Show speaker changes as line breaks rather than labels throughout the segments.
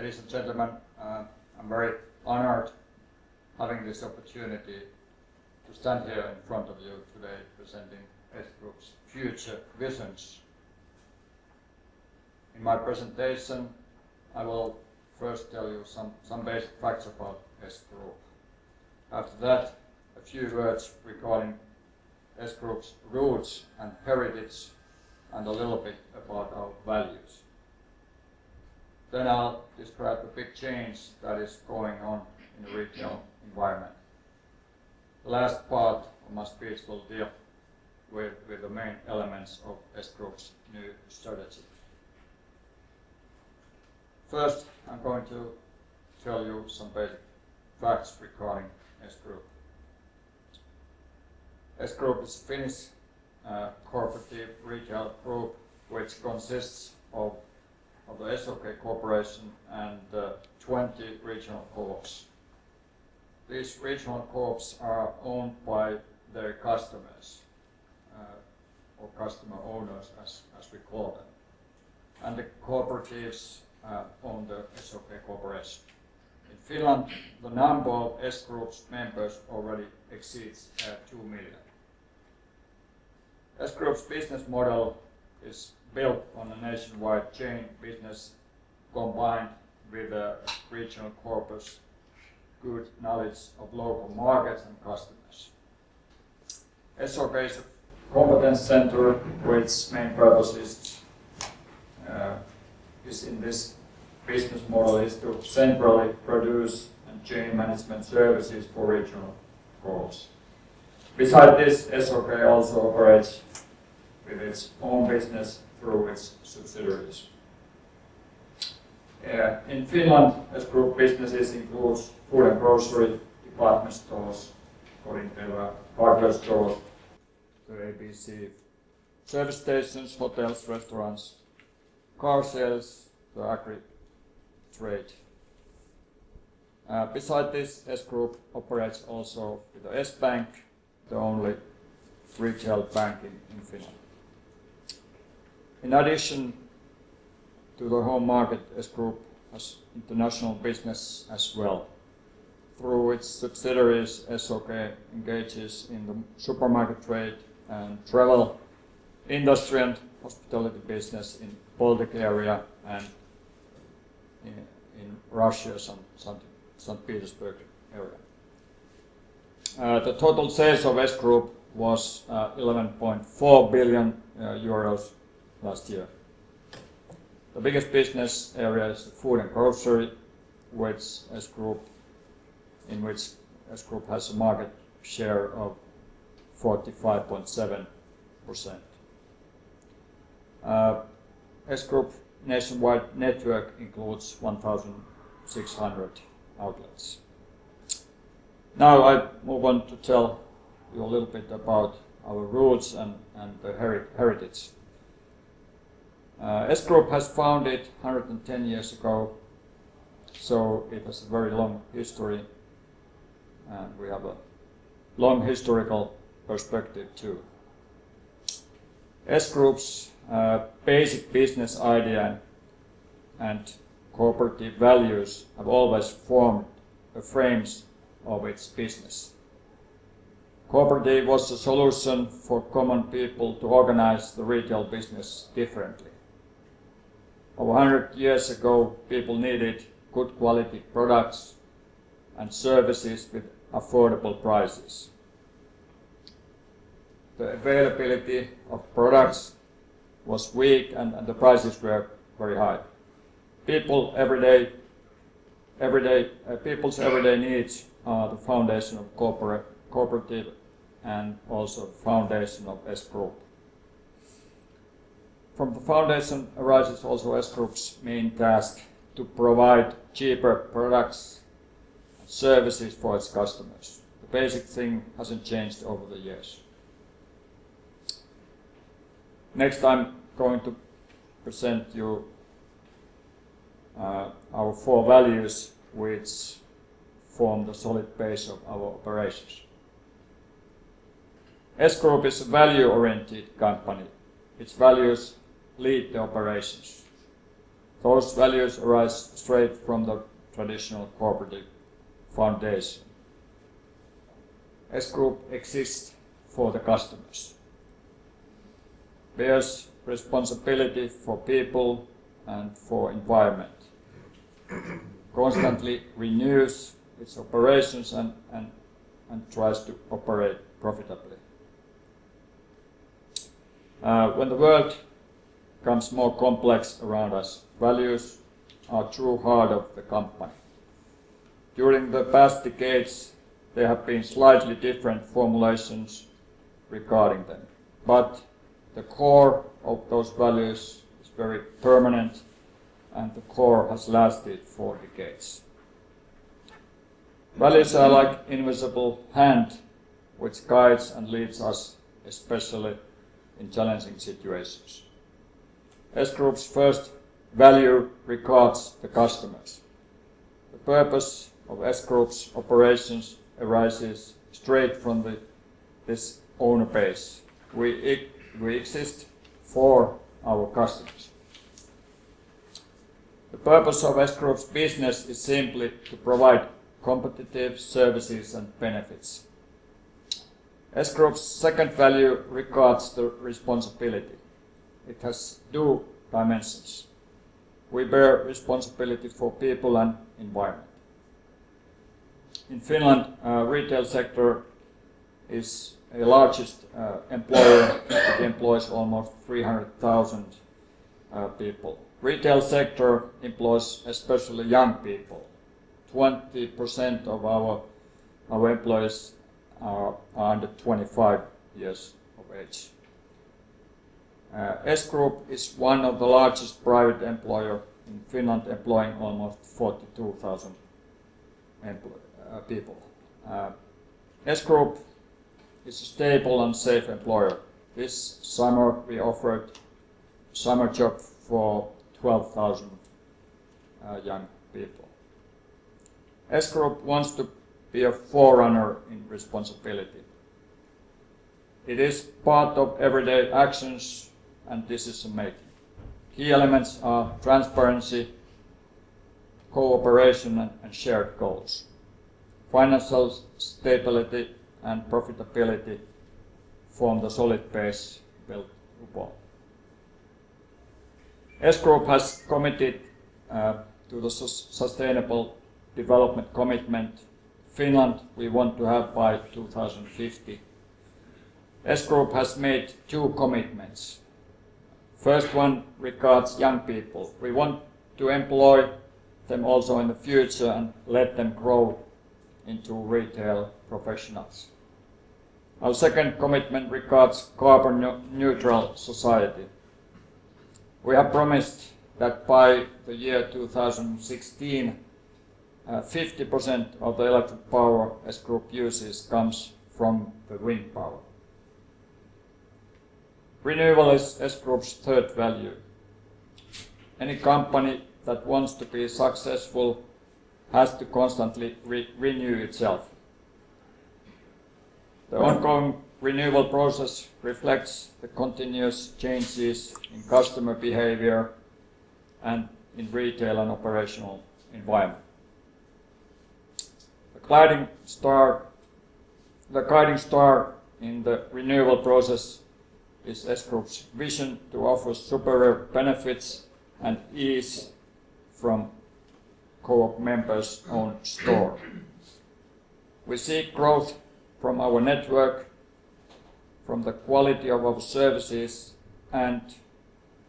ladies and gentlemen, I'm very honored having this opportunity to stand here in front of you today presenting S Group's future visions. In my presentation, I will first tell you some basic facts about S Group. After that, a few words regarding S Group's roots and heritage and a little bit about our values. Then I'll describe the big change that is going on in the retail environment. The last part of my speech will deal with the main elements of S Group's new strategy. First, I'm going to tell you some basic facts regarding S Group. S Group is a Finnish cooperative retail group which consists of the SOK Corporation and 20 regional co-ops. These regional co-ops are owned by their customers, or customer owners as we call them. And the cooperatives own the SOK Corporation. In Finland, the number of S Group's members already exceeds 2 million. S Group's business model is built on a nationwide chain business combined with a regional corpus, good knowledge of local markets and customers. SOK is a competence center which main purpose is in this business model is to centrally produce and chain management services for regional co-ops. Besides this, SOK also operates with its own business through its subsidiaries. In Finland, S Group businesses includes food and grocery, department stores, hardware stores, the ABC, service stations, hotels, restaurants, car sales, the agri trade. Besides this, S Group operates also with the S Bank, the only retail bank in Finland. In addition to the home market, S Group has international business as well. Through its subsidiaries, SOK engages in the supermarket trade and travel, industry and hospitality business in Baltic area and in Russia, St. Petersburg area. The total sales of S Group was 11.4 billion euros last year. The biggest business area is the food and grocery, in which S Group has a market share of 45.7%. S Group nationwide network includes 1,600 outlets. Now I move on to tell you a little bit about our roots and the heritage. S Group has founded 110 years ago, so it has a very long history, and we have a long historical perspective too. S Group's basic business idea and cooperative values have always formed the frames of its business. Cooperative was a solution for common people to organize the retail business differently. Over 100 years ago, people needed good quality products and services with affordable prices. The availability of products was weak and the prices were very high. People's everyday needs are the foundation of cooperative and also the foundation of S Group. From the foundation arises also S Group's main task to provide cheaper products and services for its customers. The basic thing hasn't changed over the years. Next I'm going to present you our 4 values which form the solid base of our operations. S Group is a value-oriented company. Its values lead the operations. Those values arise straight from the traditional cooperative foundation. S Group exists for the customers, bears responsibility for people and for environment, constantly renews its operations and tries to operate profitably. When the world becomes more complex around us, values are true heart of the company. During the past decades, there have been slightly different formulations regarding them, but the core of those values is very permanent, and the core has lasted for decades. Values are like invisible hand which guides and leads us, especially in challenging situations. S Group's first value regards the customers. The purpose of S Group's operations arises straight from this owner base. We exist for our customers. The purpose of S Group's business is simply to provide competitive services and benefits. S Group's second value regards the responsibility. It has two dimensions. We bear responsibility for people and environment. In Finland, retail sector is the largest employer. It employs almost 300,000 people. Retail sector employs especially young people. 20% of our employees are under 25 years of age. S Group is one of the largest private employer in Finland, employing almost 42,000 people. S Group is a stable and safe employer. This summer we offered summer job for 12,000 young people. S Group wants to be a forerunner in responsibility. It is part of everyday actions and decision making. Key elements are transparency, cooperation and shared goals. Financial stability and profitability form the solid base built upon. S Group has committed to the sustainable development commitment. Finland we want to have by 2050. S Group has made two commitments. First one regards young people. We want to employ them also in the future and let them grow into retail professionals. Our second commitment regards carbon neutral society. We have promised that by the year 2016, 50% of the electric power S Group uses comes from the wind power. Renewal is S Group's third value. Any company that wants to be successful has to constantly renew itself. The ongoing renewal process reflects the continuous changes in customer behavior and in retail and operational environment. The guiding star in the renewal process is S Group's vision to offer superior benefits and ease from co-op members' own store. We seek growth from our network, from the quality of our services, and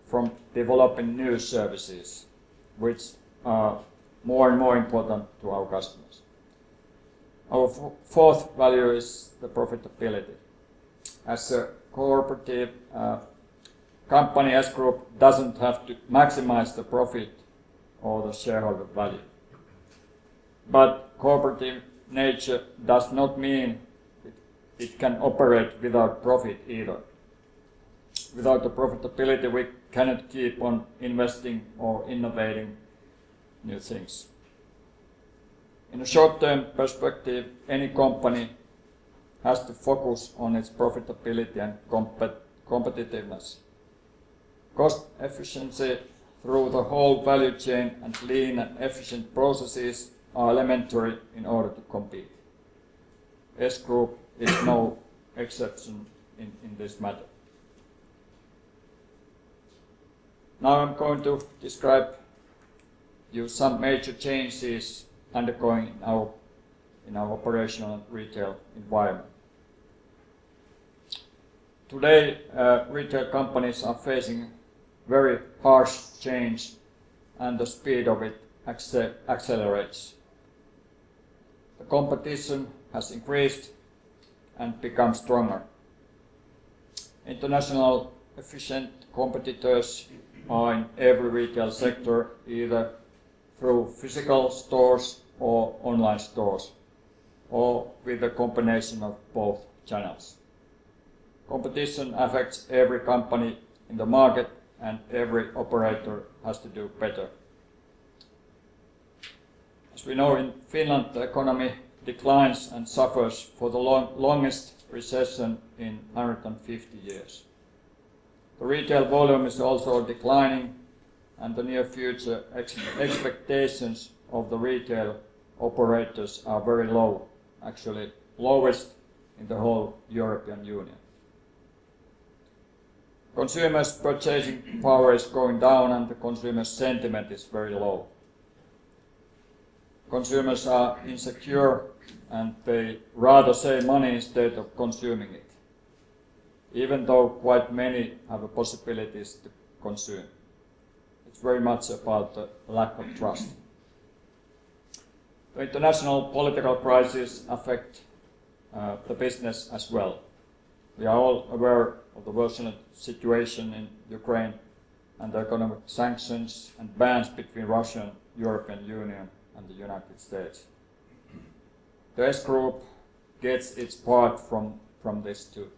from developing new services, which are more and more important to our customers. Our fourth value is the profitability. As a cooperative company, S Group doesn't have to maximize the profit or the shareholder value. But cooperative nature does not mean it can operate without profit either. Without the profitability, we cannot keep on investing or innovating new things. In a short-term perspective, any company has to focus on its profitability and competitiveness. Cost efficiency through the whole value chain, and lean and efficient processes are elementary in order to compete. S Group is no exception in this matter. Now I'm going to describe you some major changes undergoing in our operational and retail environment. Today, retail companies are facing very harsh change, and the speed of it accelerates. The competition has increased and become stronger. International efficient competitors are in every retail sector, either through physical stores or online stores, or with a combination of both channels. Competition affects every company in the market, and every operator has to do better. As we know, in Finland the economy declines and suffers for the longest recession in 150 years. The retail volume is also declining, and the near future expectations of the retail operators are very low, actually lowest in the whole European Union. Consumers' purchasing power is going down, and the consumer sentiment is very low. Consumers are insecure, and they rather save money instead of consuming it, even though quite many have the possibilities to consume. It's very much about the lack of trust. The international political crisis affect the business as well. We are all aware of the worsening situation in Ukraine and the economic sanctions and bans between Russia and European Union and the United States. The S Group gets its part from this too.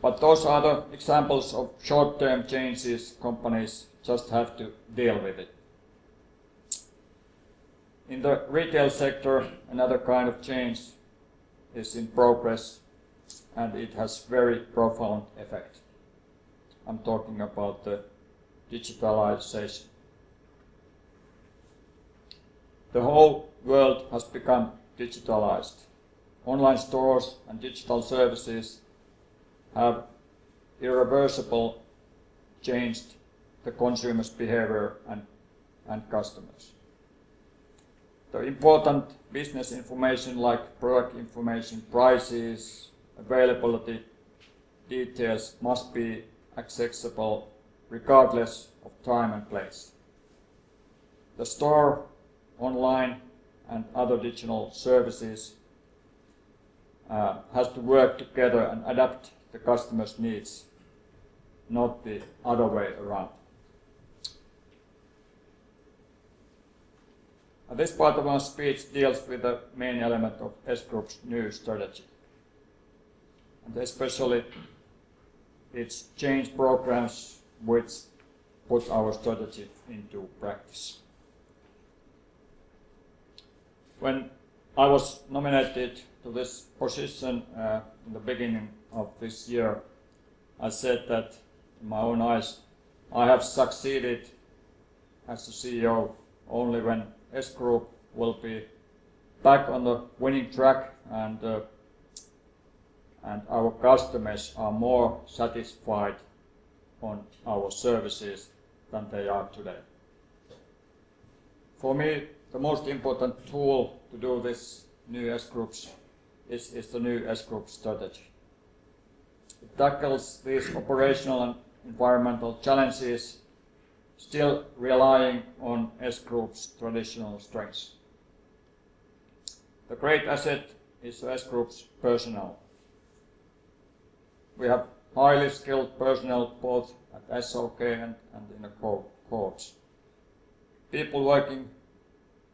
But those are the examples of short-term changes. Companies just have to deal with it. In the retail sector, another kind of change is in progress, and it has very profound effect. I'm talking about the digitalization. The whole world has become digitalized. Online stores and digital services have irreversibly changed the consumer's behavior and customers. The important business information like product information, prices, availability, details must be accessible regardless of time and place. The store, online and other digital services has to work together and adapt the customer's needs, not the other way around. This part of our speech deals with the main element of S Group's new strategy, and especially its change programs which put our strategy into practice. When I was nominated to this position in the beginning of this year, I said that in my own eyes I have succeeded as a CEO only when S Group will be back on the winning track, and our customers are more satisfied on our services than they are today. For me, the most important tool to do this new S Groups is the new S Group strategy. It tackles these operational and environmental challenges, still relying on S Group's traditional strengths. The great asset is S Group's personnel. We have highly skilled personnel both at SOK and in the co-ops. People working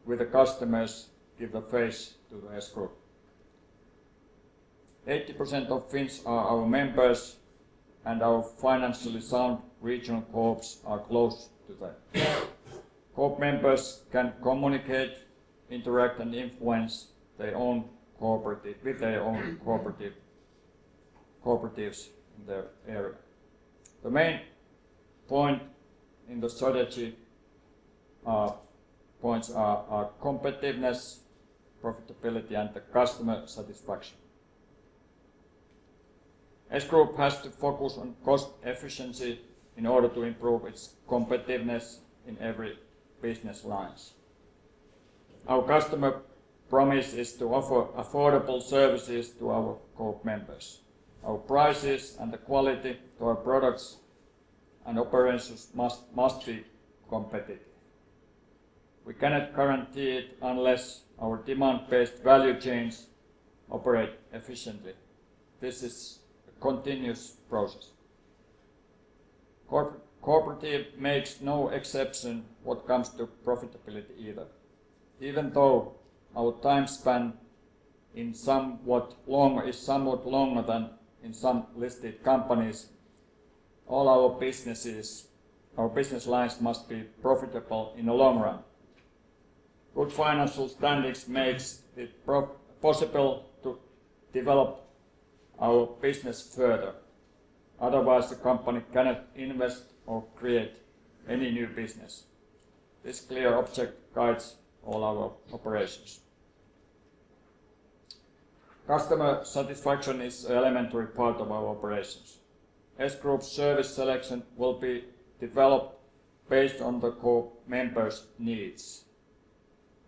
with the customers give the face to the S Group. 80% of Finns are our members, and our financially sound regional co-ops are close to them. Co-op members can communicate, interact and influence their own cooperative with their own cooperatives in their area. The main point in the strategy points are competitiveness, profitability, and the customer satisfaction. S Group has to focus on cost efficiency in order to improve its competitiveness in every business lines. Our customer promise is to offer affordable services to our Coop members. Our prices and the quality to our products and operations must be competitive. We cannot guarantee it unless our demand-based value chains operate efficiently. This is a continuous process. Cooperative makes no exception when it comes to profitability either. Even though our time span is somewhat longer than in some listed companies, all our business lines must be profitable in the long run. Good financial standings makes it possible to develop our business further. Otherwise, the company cannot invest or create any new business. This clear object guides all our operations. Customer satisfaction is an elementary part of our operations. S Group's service selection will be developed based on the Coop members' needs.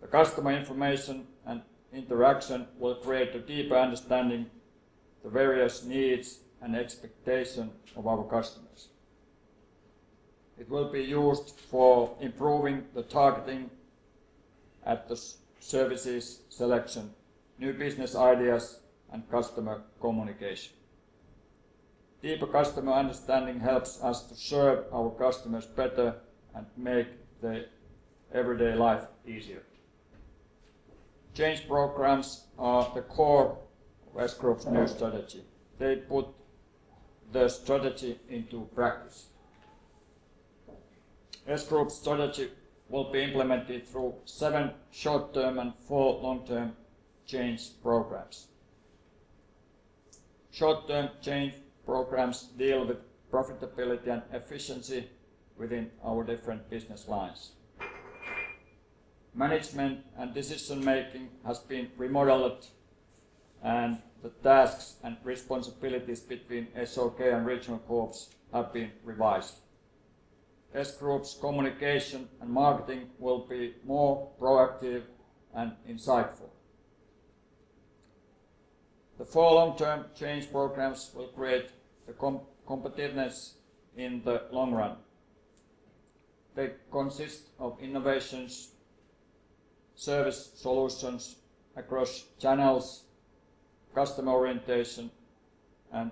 The customer information and interaction will create a deeper understanding of the various needs and expectations of our customers. It will be used for improving the targeting at the services selection, new business ideas, and customer communication. Deeper customer understanding helps us to serve our customers better and make their everyday life easier. Change programs are the core of S Group's new strategy. They put the strategy into practice. S Group's strategy will be implemented through 7 short-term and 4 long-term change programs. Short-term change programs deal with profitability and efficiency within our different business lines. Management and decision making has been remodeled, and the tasks and responsibilities between SOK and regional Coops have been revised. S Group's communication and marketing will be more proactive and insightful. The 4 long-term change programs will create the competitiveness in the long run. They consist of innovations, service solutions across channels, customer orientation, and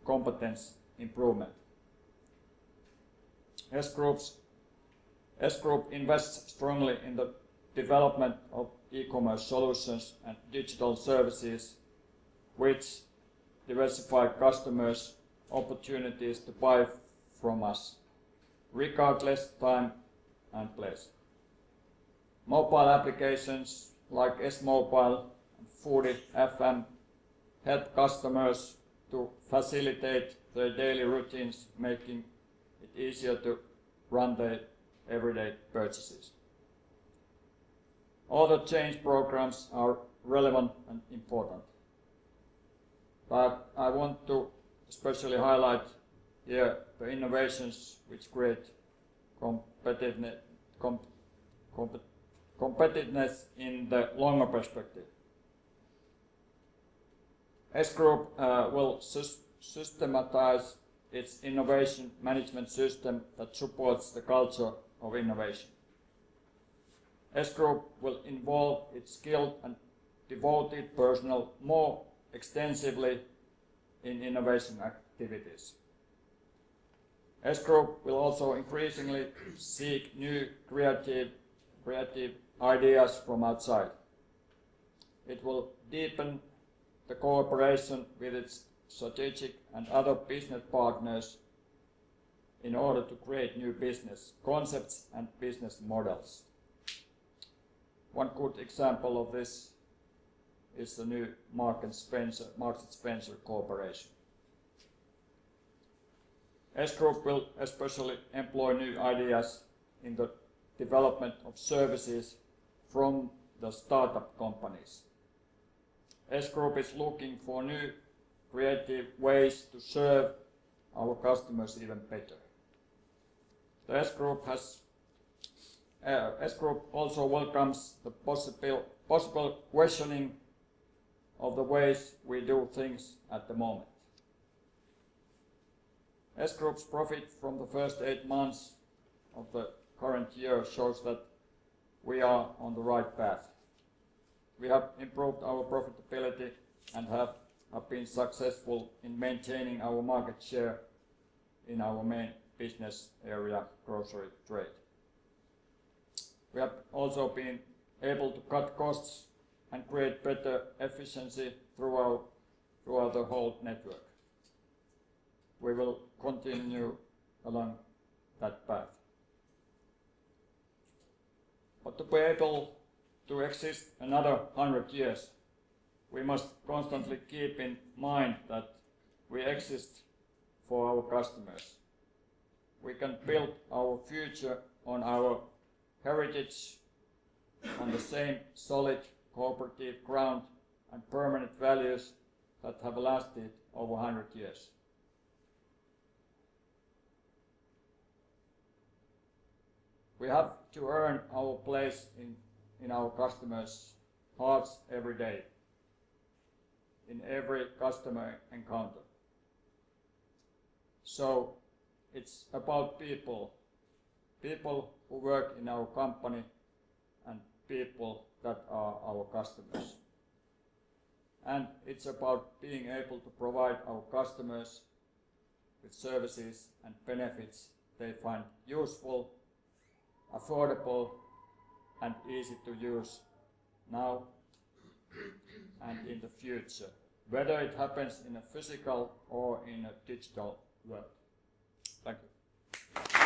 competence improvement. S Group invests strongly in the development of e-commerce solutions and digital services, which diversify customers' opportunities to buy from us, regardless time and place. Mobile applications like S-Mobile and Foodie FM help customers to facilitate their daily routines, making it easier to run their everyday purchases. All the change programs are relevant and important, but I want to especially highlight here the innovations which create competitiveness in the longer perspective. S Group will systematize its innovation management system that supports the culture of innovation. S Group will involve its skilled and devoted personnel more extensively in innovation activities. S Group will also increasingly seek new creative ideas from outside. It will deepen the cooperation with its strategic and other business partners in order to create new business concepts and business models. One good example of this is the new Marks & Spencer cooperation. S Group will especially employ new ideas in the development of services from the startup companies. S Group is looking for new creative ways to serve our customers even better. The S Group also welcomes the possible questioning of the ways we do things at the moment. S Group's profit from the first 8 months of the current year shows that we are on the right path. We have improved our profitability and have been successful in maintaining our market share in our main business area, grocery trade. We have also been able to cut costs and create better efficiency throughout the whole network. We will continue along that path. But to be able to exist another 100 years, we must constantly keep in mind that we exist for our customers. We can build our future on our heritage, on the same solid cooperative ground and permanent values that have lasted over 100 years. We have to earn our place in our customers' hearts every day, in every customer encounter. So it's about people who work in our company and people that are our customers. And it's about being able to provide our customers with services and benefits they find useful, affordable and easy to use now and in the future, whether it happens in a physical or in a digital world. Thank you.